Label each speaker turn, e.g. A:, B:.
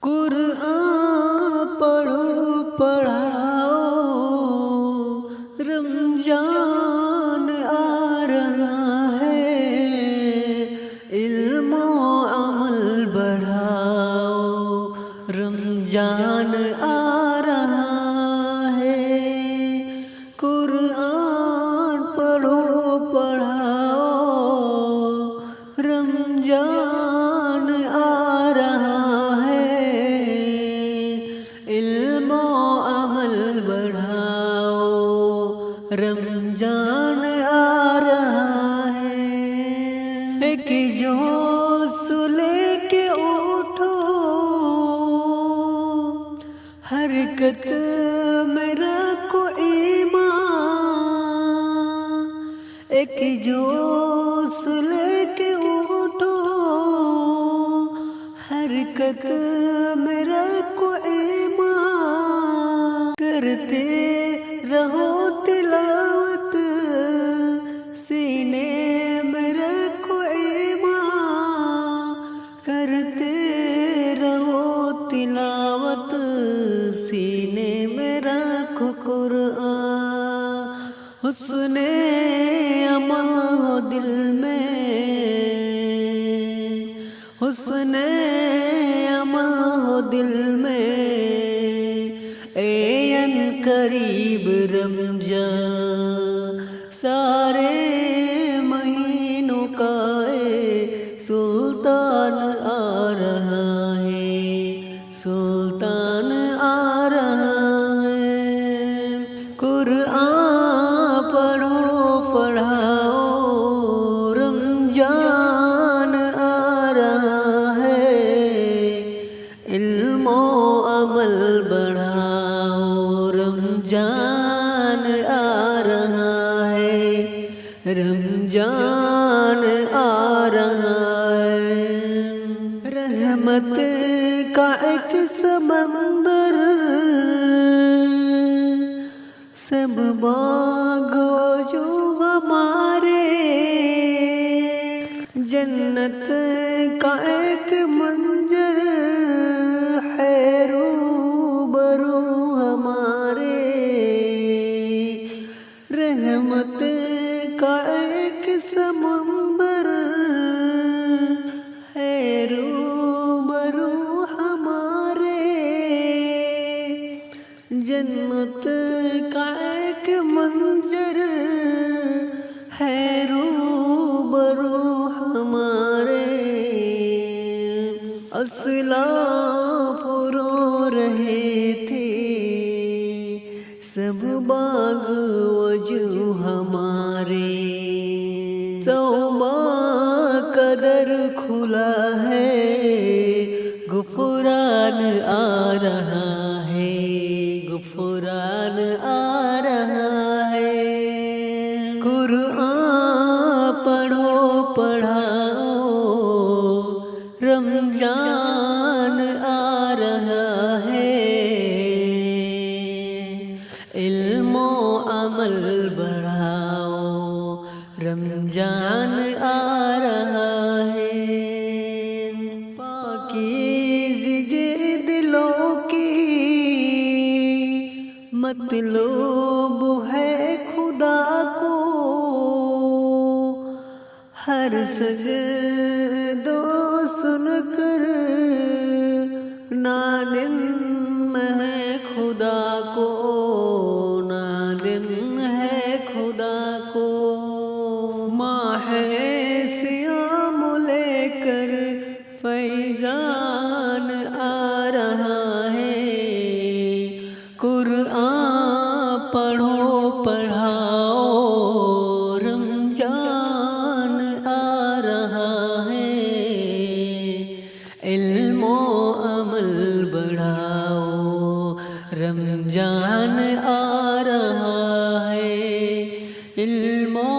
A: قرآن پڑھو پڑھاؤ، رمضان آ رہا ہے، علم و عمل بڑھاؤ، رمضان آ رہا ہے۔ قرآن پڑھو پڑھاؤ، رمضان آ رہا ہے، علم و عمل بڑھاؤ، رمضان آ رہا ہے۔ ایک جوش لے کے اٹھو، حرکت میں رکھو ایمان، ایک جوش لے کے اٹھو، حرکت میں رکھو ایمان، کرتے رہو تلاوت، سینے میں رکھو ایمان، کرتے رہو تلاوت، سینے میں رکھو قرآن، حسن عمل ہو دل میں، حسن عمل ہو دل میں، عین قریب رمضان، سارے مہینوں کا سلطان آ رہا ہے، سلطان آ رہا ہے۔ قرآن پڑھو پڑھاؤ، رمضان آ رہا ہے، علم و عمل بڑھاؤ، رمضان آ رہا ہے، رمضان آ رہا ہے۔ رحمت کا ایک سمندر، سب باغ جو ہمارے، جنت کا ایک منظر ہے روبرو ہمارے، رحمت کا ایک سمندر ہے روبرو ہمارے، جنت کا ایک منظر ہے روبرو ہمارے، اسلاف رو رہے تھے سب باغ وجو ہمارے، توبہ کا در کھلا ہے، غفران آ رہا ہے، غفران آ رہا ہے۔ قرآن پڑھو پڑھاؤ، رمضان آ رہا ہے، علم و عمل بڑھاؤ، رمضان آ رہا ہے۔ پاکیزگی دلوں کی مطلوب ہے خدا کو، ہر سجدہ سن کر نادم ہے خدا کو، نادم ہے خدا کو، ماہ صیام لے کر فیضان آ رہا ہے، قرآن پڑھو پڑھاؤ، رمضان آ رہا ہے، علم و عمل بڑھاؤ، رمضان آ رہا ہے، علم و